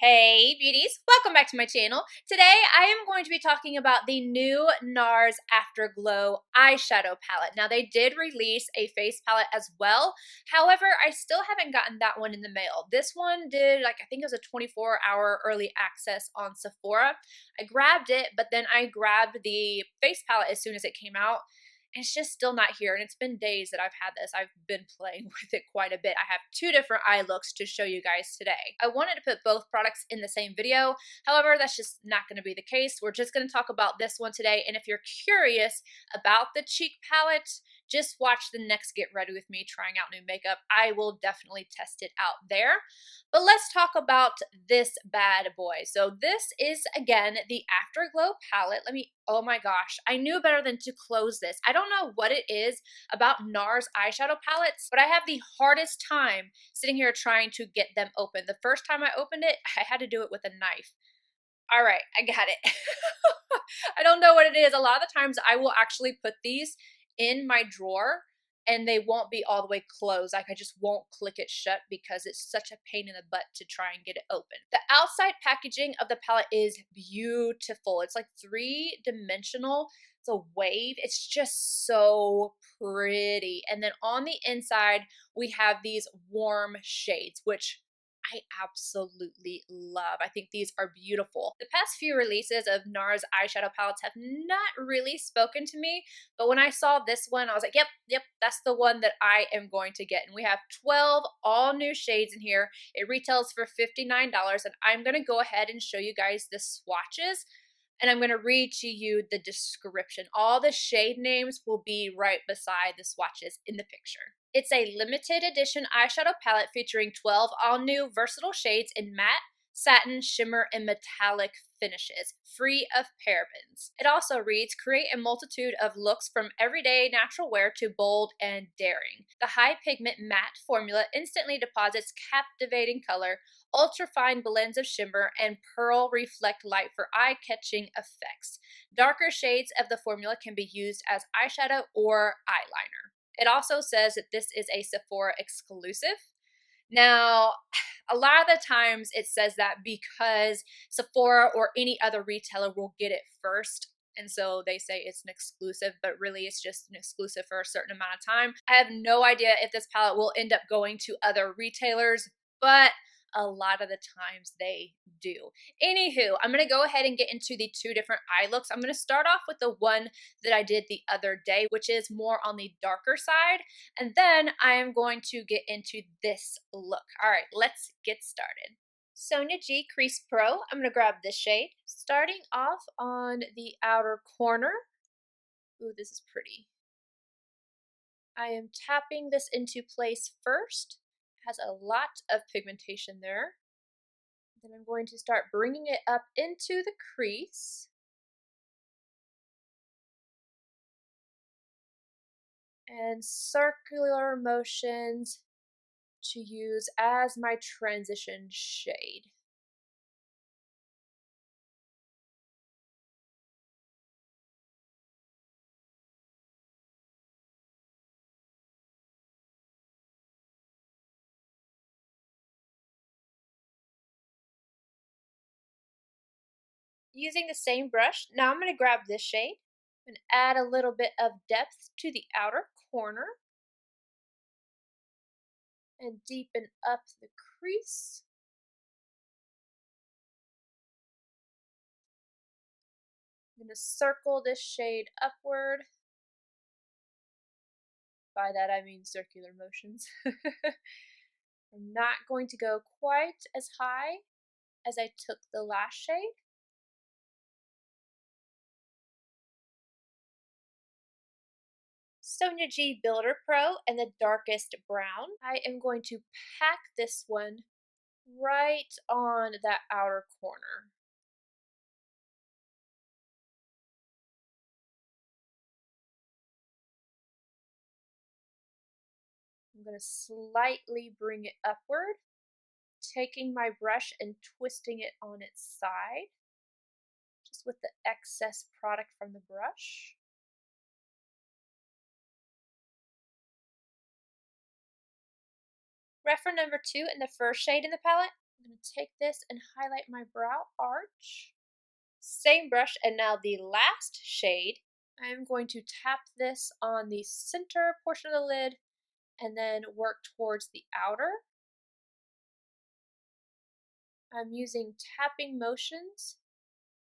Hey beauties, welcome back to my channel. Today I am going to be talking about the new NARS Afterglow Eyeshadow Palette. Now they did release a face palette as well, however I still haven't gotten that one in the mail. This one did, I think it was a 24-hour early access on Sephora. I grabbed it, but then I grabbed the face palette as soon as it came out. It's just still not here, and it's been days that I've had this. I've been playing with it quite a bit. I have two different eye looks to show you guys today. I wanted to put both products in the same video, however, that's just not going to be the case. We're just going to talk about this one today, and if you're curious about the cheek palette, just watch the next Get Ready With Me trying out new makeup. I will definitely test it out there. But let's talk about this bad boy. So this is, again, the Afterglow palette. Oh my gosh, I knew better than to close this. I don't know what it is about NARS eyeshadow palettes, but I have the hardest time sitting here trying to get them open. The first time I opened it, I had to do it with a knife. All right, I got it. I don't know what it is. A lot of the times I will actually put these in my drawer and they won't be all the way closed. I just won't click it shut because it's such a pain in the butt to try and get it open. The outside packaging of the palette is beautiful. It's like three-dimensional. It's a wave. It's just so pretty. And then on the inside, we have these warm shades, which I absolutely love. I think these are beautiful. The past few releases of NARS eyeshadow palettes have not really spoken to me, but when I saw this one, I was like, yep, that's the one that I am going to get. And we have 12 all new shades in here. It retails for $59, and I'm going to go ahead and show you guys the swatches. And I'm going to read to you the description. All the shade names will be right beside the swatches in the picture. It's a limited edition eyeshadow palette featuring 12 all-new versatile shades in matte, satin, shimmer, and metallic finishes, free of parabens. It also reads, create a multitude of looks from everyday natural wear to bold and daring. The high pigment matte formula instantly deposits captivating color, ultra-fine blends of shimmer, and pearl reflect light for eye-catching effects. Darker shades of the formula can be used as eyeshadow or eyeliner. It also says that this is a Sephora exclusive. Now, a lot of the times it says that because Sephora or any other retailer will get it first, and so they say it's an exclusive, but really it's just an exclusive for a certain amount of time. I have no idea if this palette will end up going to other retailers, but a lot of the times they do. Anywho, I'm going to go ahead and get into the two different eye looks. I'm going to start off with the one that I did the other day, which is more on the darker side. And then I am going to get into this look. All right, let's get started. Sonia G Crease Pro. I'm going to grab this shade. Starting off on the outer corner. Ooh, this is pretty. I am tapping this into place first. Has a lot of pigmentation there. Then I'm going to start bringing it up into the crease. And circular motions to use as my transition shade. Using the same brush, now I'm going to grab this shade and add a little bit of depth to the outer corner and deepen up the crease. I'm going to circle this shade upward. By that I mean circular motions. I'm not going to go quite as high as I took the last shade. Sonia G Builder Pro and the darkest brown. I am going to pack this one right on that outer corner. I'm going to slightly bring it upward, taking my brush and twisting it on its side, just with the excess product from the brush. Reference number 2 in the first shade in the palette. I'm going to take this and highlight my brow arch. Same brush, and now the last shade. I'm going to tap this on the center portion of the lid and then work towards the outer. I'm using tapping motions,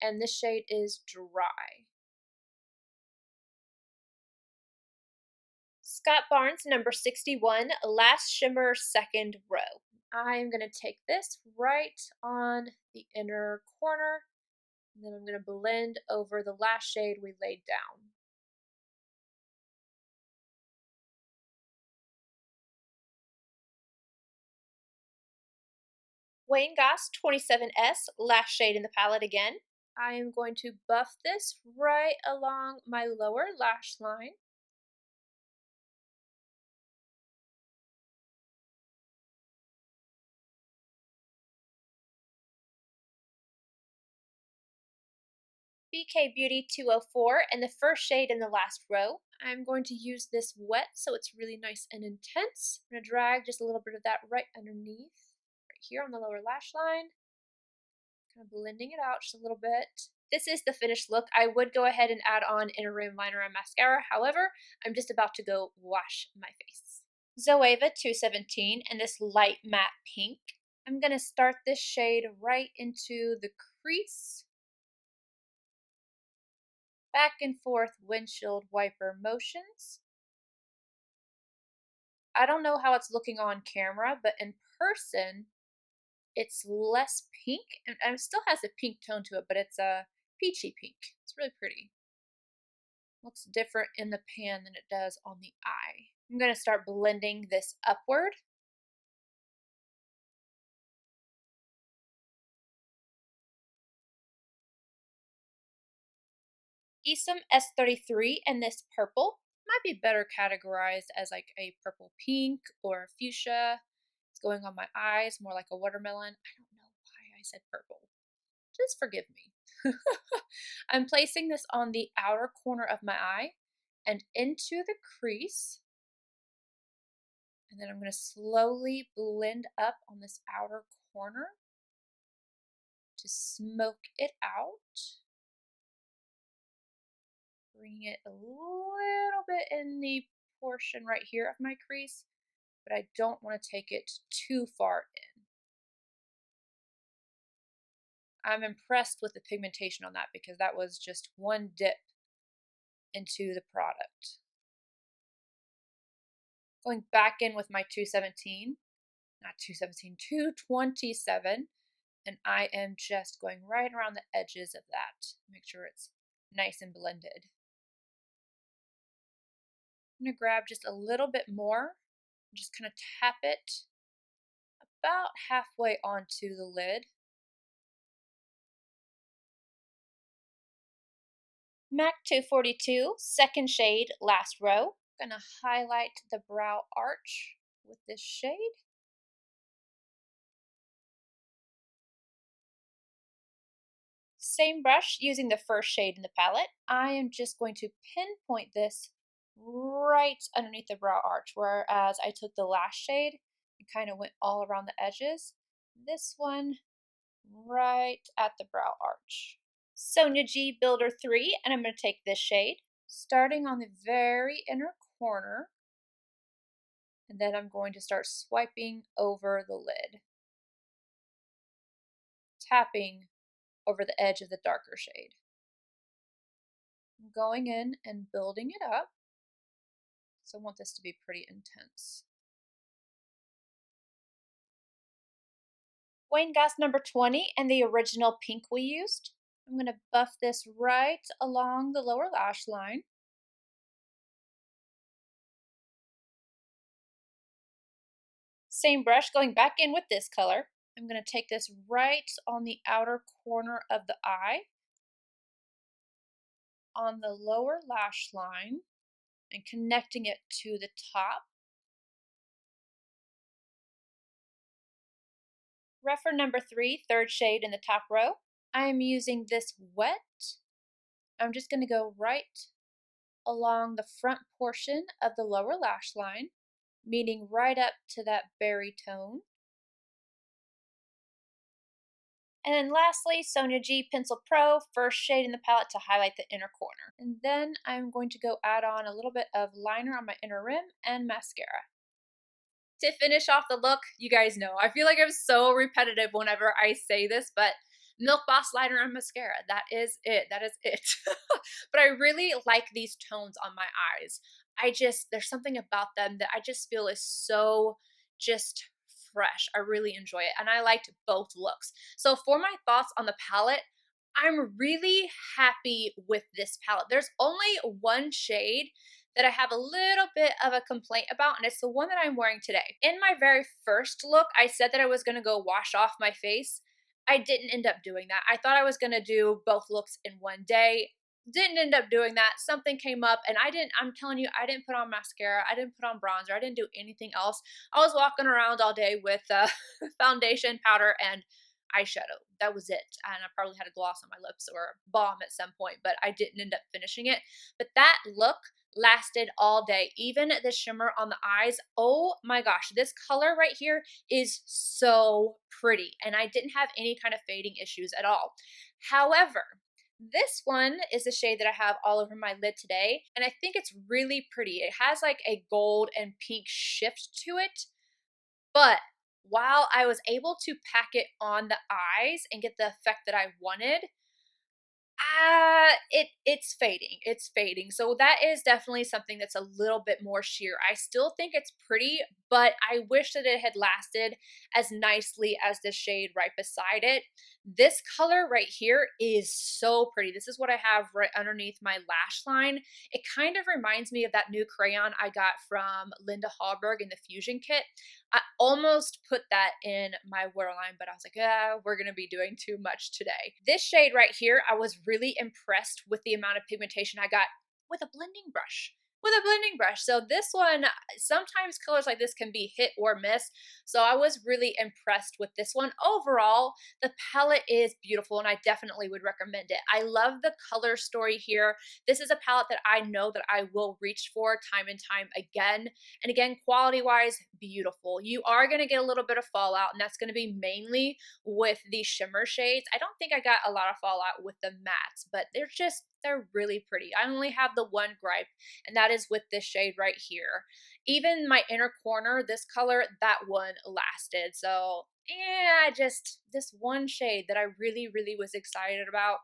and this shade is Dry. Scott Barnes, number 61, Last Shimmer, second row. I'm going to take this right on the inner corner, and then I'm going to blend over the last shade we laid down. Wayne Goss 27S, last shade in the palette again. I am going to buff this right along my lower lash line. BK Beauty 204 and the first shade in the last row. I'm going to use this wet so it's really nice and intense. I'm going to drag just a little bit of that right underneath, right here on the lower lash line. Kind of blending it out just a little bit. This is the finished look. I would go ahead and add on inner rim liner and mascara. However, I'm just about to go wash my face. Zoeva 217 and this light matte pink. I'm going to start this shade right into the crease. Back and forth windshield wiper motions. I don't know how it's looking on camera, but in person, it's less pink, and it still has a pink tone to it, but it's a peachy pink. It's really pretty. Looks different in the pan than it does on the eye. I'm going to start blending this upward. Esom S33 and this purple might be better categorized as like a purple pink or fuchsia. It's going on my eyes more like a watermelon. I don't know why I said purple. Just forgive me. I'm placing this on the outer corner of my eye and into the crease. And then I'm going to slowly blend up on this outer corner to smoke it out. Bring it a little bit in the portion right here of my crease, but I don't want to take it too far in. I'm impressed with the pigmentation on that because that was just one dip into the product. Going back in with my 217, not 217, 227, and I am just going right around the edges of that. Make sure it's nice and blended. I'm going to grab just a little bit more, just kind of tap it about halfway onto the lid. MAC 242, second shade, last row. I'm going to highlight the brow arch with this shade. Same brush, using the first shade in the palette. I am just going to pinpoint this right underneath the brow arch, whereas I took the last shade and kind of went all around the edges. This one right at the brow arch. Sonia G Builder 3, and I'm going to take this shade, starting on the very inner corner, and then I'm going to start swiping over the lid, tapping over the edge of the darker shade. I'm going in and building it up, so I want this to be pretty intense. Wayne Goss number 20 and the original pink we used. I'm going to buff this right along the lower lash line. Same brush, going back in with this color. I'm going to take this right on the outer corner of the eye, on the lower lash line, and connecting it to the top. Refer number 3, third shade in the top row. I am using this wet. I'm just going to go right along the front portion of the lower lash line, meaning right up to that berry tone. And then lastly, Sonia G Pencil Pro, first shade in the palette to highlight the inner corner. And then I'm going to go add on a little bit of liner on my inner rim and mascara. To finish off the look, you guys know, I feel like I'm so repetitive whenever I say this, but Milk Boss liner and mascara, that is it, that is it. But I really like these tones on my eyes. There's something about them that I just feel is so just fresh. I really enjoy it, and I liked both looks. So for my thoughts on the palette, I'm really happy with this palette. There's only one shade that I have a little bit of a complaint about, and it's the one that I'm wearing today. In my very first look, I said that I was gonna go wash off my face. I didn't end up doing that. I thought I was gonna do both looks in one day. Didn't end up doing that. Something came up and I'm telling you, I didn't put on mascara. I didn't put on bronzer. I didn't do anything else. I was walking around all day with foundation, powder, and eyeshadow. That was it. And I probably had a gloss on my lips or balm at some point, but I didn't end up finishing it. But that look lasted all day. Even the shimmer on the eyes, oh my gosh, this color right here is so pretty, and I didn't have any kind of fading issues at all. However, this one is the shade that I have all over my lid today, and I think it's really pretty. It has like a gold and pink shift to it, but while I was able to pack it on the eyes and get the effect that I wanted, it's fading. It's fading. So that is definitely something that's a little bit more sheer. I still think it's pretty, but I wish that it had lasted as nicely as the shade right beside it. This color right here is so pretty. This is what I have right underneath my lash line. It kind of reminds me of that new crayon I got from Linda Hallberg in the Fusion Kit. I almost put that in my waterline, but I was like, we're going to be doing too much today. This shade right here, I was really impressed with the amount of pigmentation I got with a blending brush. So this one, sometimes colors like this can be hit or miss. So I was really impressed with this one. Overall, the palette is beautiful and I definitely would recommend it. I love the color story here. This is a palette that I know that I will reach for time and time again. And again, quality-wise, beautiful. You are going to get a little bit of fallout, and that's going to be mainly with the shimmer shades. I don't think I got a lot of fallout with the mattes, but they're really pretty. I only have the one gripe, and that is with this shade right here. Even my inner corner, this color, that one lasted. So yeah, just this one shade that I really, really was excited about,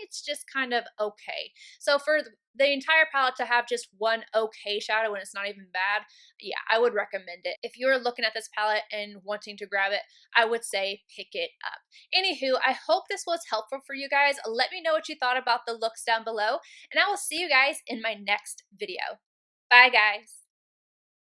it's just kind of okay. So for the entire palette to have just one okay shadow and it's not even bad, yeah, I would recommend it. If you're looking at this palette and wanting to grab it, I would say pick it up. Anywho, I hope this was helpful for you guys. Let me know what you thought about the looks down below, and I will see you guys in my next video. Bye, guys.